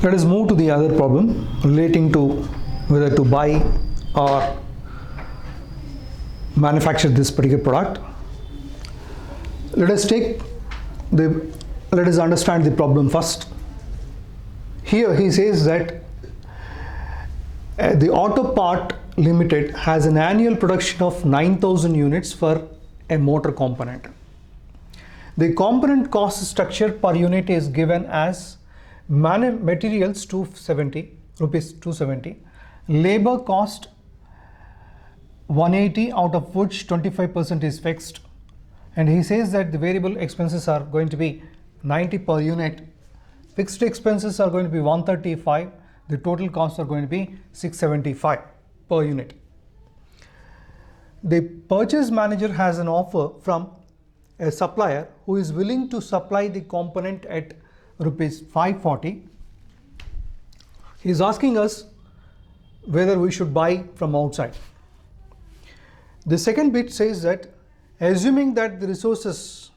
Let us move to the other problem relating to whether to buy or manufacture this particular product. Let us understand the problem first. Here he says that the Auto Part Limited has an annual production of 9,000 units for a motor component. The component cost structure per unit is given as materials rupees 270, labor cost 180, out of which 25% is fixed, and he says that the variable expenses are going to be 90 per unit, fixed expenses are going to be 135, the total costs are going to be 675 per unit. The purchase manager has an offer from a supplier who is willing to supply the component at rupees 540. He is asking us whether we should buy from outside. The second bit says that assuming that the resources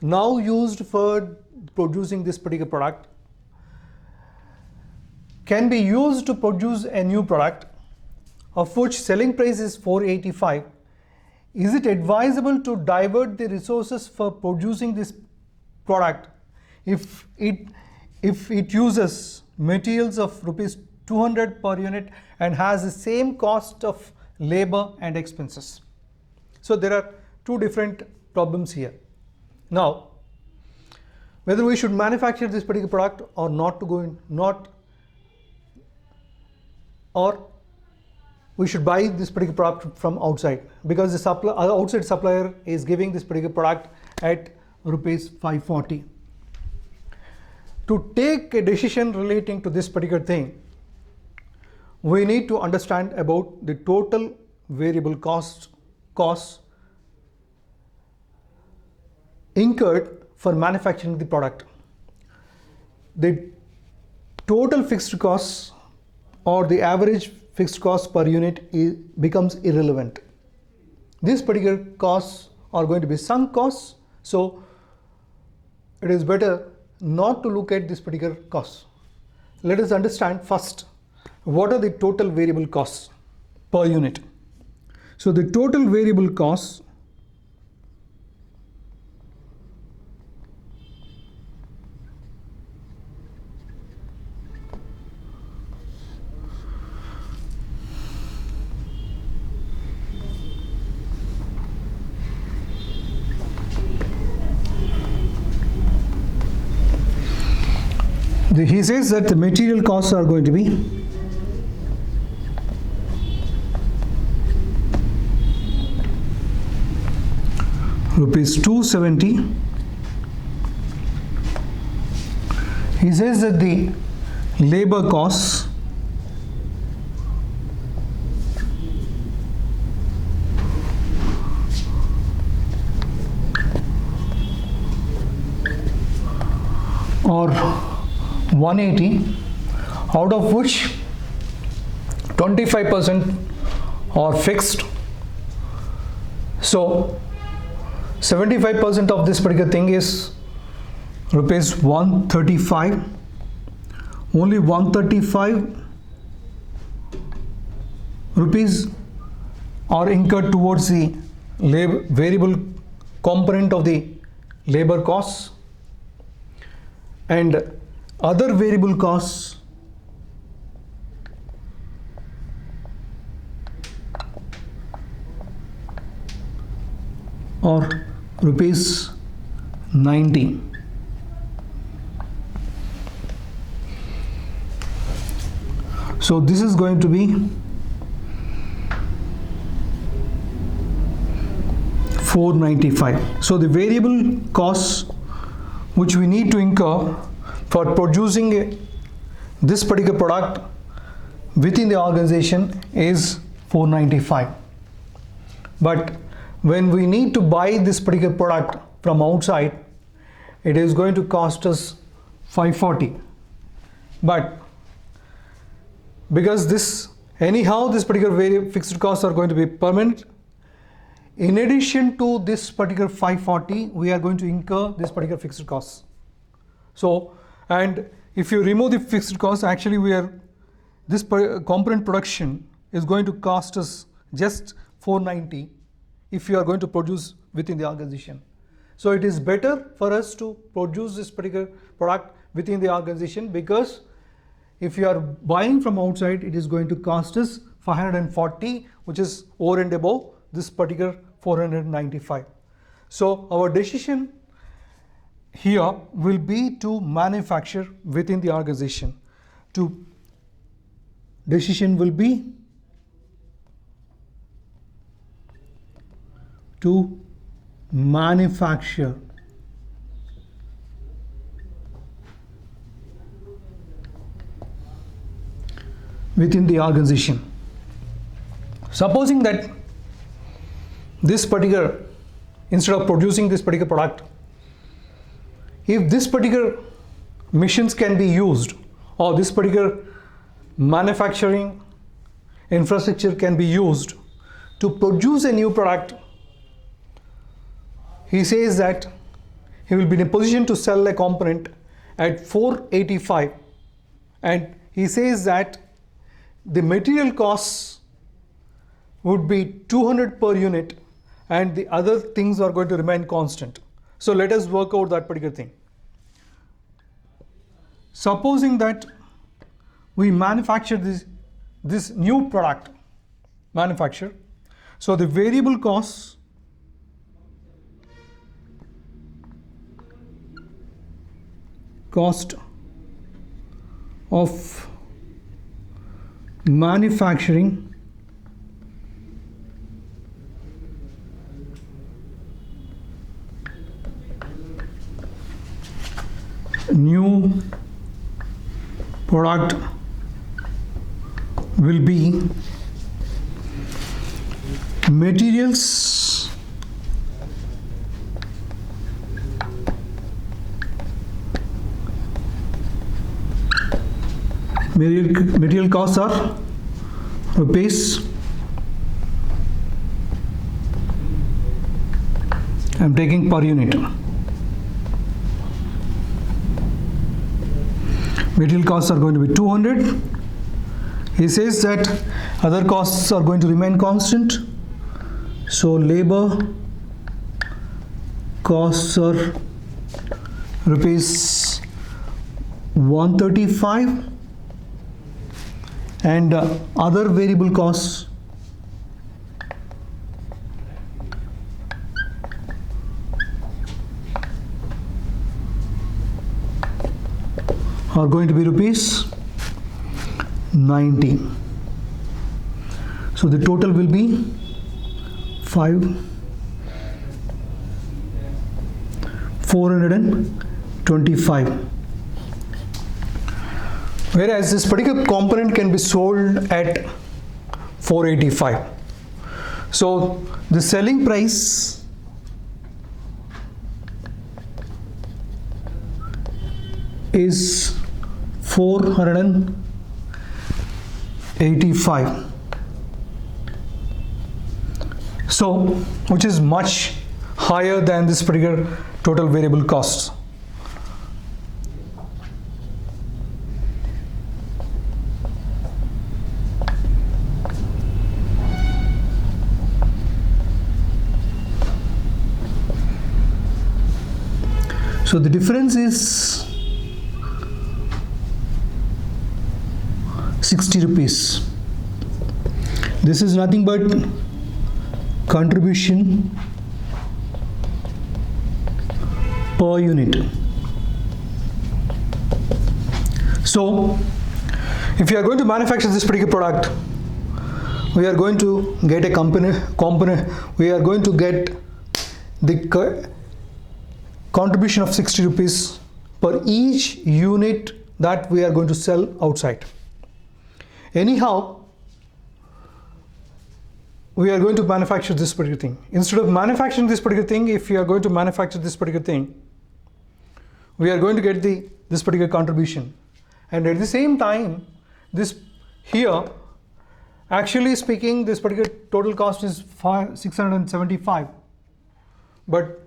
now used for producing this particular product can be used to produce a new product of which selling price is 485, is it advisable to divert the resources for producing this product if it uses materials of rupees 200 per unit and has the same cost of labor and expenses? So there are two different problems here. Now, whether we should manufacture this particular product or or we should buy this particular product from outside, because the outside supplier is giving this particular product at rupees 540. To take a decision relating to this particular thing, we need to understand about the total variable costs incurred for manufacturing the product. The total fixed costs or the average fixed cost per unit becomes irrelevant. These particular costs are going to be sunk costs, so it is better not to look at this particular cost. Let us understand first what are the total variable costs per unit. So the total variable costs he says that the material costs are going to be rupees 270. He says that the labor costs are 180, out of which 25% are fixed. So 75% of this particular thing is rupees 135. Only 135 rupees are incurred towards the variable component of the labor costs, and other variable costs are rupees 90. So this is going to be 495. So the variable costs which we need to incur for producing this particular product within the organization is 495. But when we need to buy this particular product from outside, it is going to cost us 540. But because this particular fixed costs are going to be permanent, in addition to this particular 540, we are going to incur this particular fixed costs. So, and if you remove the fixed cost, actually this component production is going to cost us just 490 if you are going to produce within the organization. So it is better for us to produce this particular product within the organization, because if you are buying from outside, it is going to cost us 540, which is over and above this particular 495. So our decision here will be to manufacture within the organization. Decision will be to manufacture within the organization. Supposing that this particular, instead of producing this particular product, if this particular machines can be used, or this particular manufacturing infrastructure can be used to produce a new product, he says that he will be in a position to sell a component at 485, and he says that the material costs would be 200 per unit and the other things are going to remain constant. So let us work out that particular thing. Supposing that we manufacture this new product, so the variable costs cost of manufacturing new product will be materials material costs are rupees, I'm taking per unit. Material costs are going to be 200. He says that other costs are going to remain constant. So labor costs are rupees 135, and other variable costs are going to be rupees 90. So the total will be 425. Whereas this particular component can be sold at 485. So the selling price is 485. So which is much higher than this particular total variable costs. So the difference is 60 rupees. This is nothing but contribution per unit. So if you are going to manufacture this particular product, we are going to get a component, we are going to get the contribution of 60 rupees per each unit that we are going to sell outside. Anyhow, we are going to manufacture this particular thing. Instead of manufacturing this particular thing, if we are going to manufacture this particular thing, we are going to get this particular contribution. And at the same time, this here, actually speaking, this particular total cost is 675, but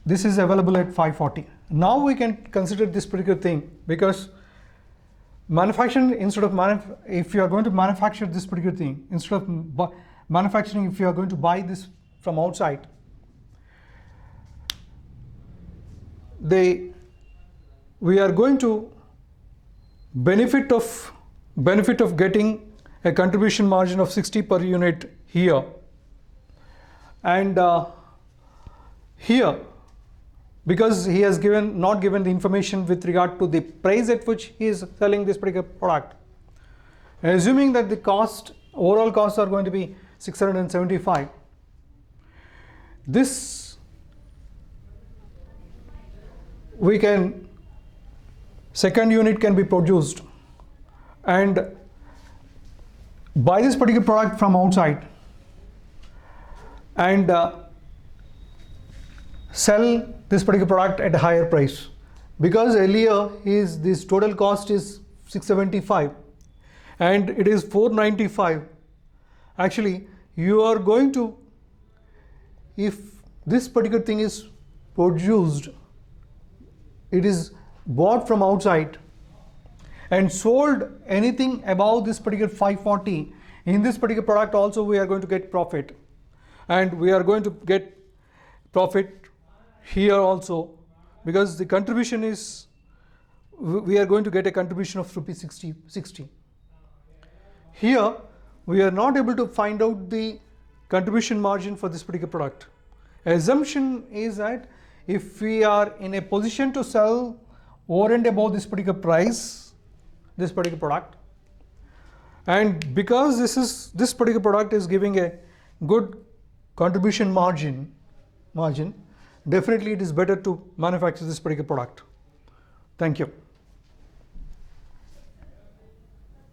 this is available at 540. now we can consider this particular thing, because manufacturing, instead of if you are going to manufacture this particular thing, instead of manufacturing, if you are going to buy this from outside, we are going to benefit of getting a contribution margin of 60 per unit here, and here, because he has not given the information with regard to the price at which he is selling this particular product. Assuming that the overall costs are going to be 675, this second unit can be produced and buy this particular product from outside and sell this particular product at a higher price, because earlier this total cost is 675 and it is 495. Actually, you are going to, if this particular thing is produced, it is bought from outside and sold anything above this particular 540, in this particular product also we are going to get profit, and we are going to get profit here also, because the contribution is, we are going to get a contribution of rupees 60. Here we are not able to find out the contribution margin for this particular product. Assumption is that if we are in a position to sell over and above this particular price, this particular product, and because this particular product is giving a good contribution margin, definitely it is better to manufacture this particular product. Thank you.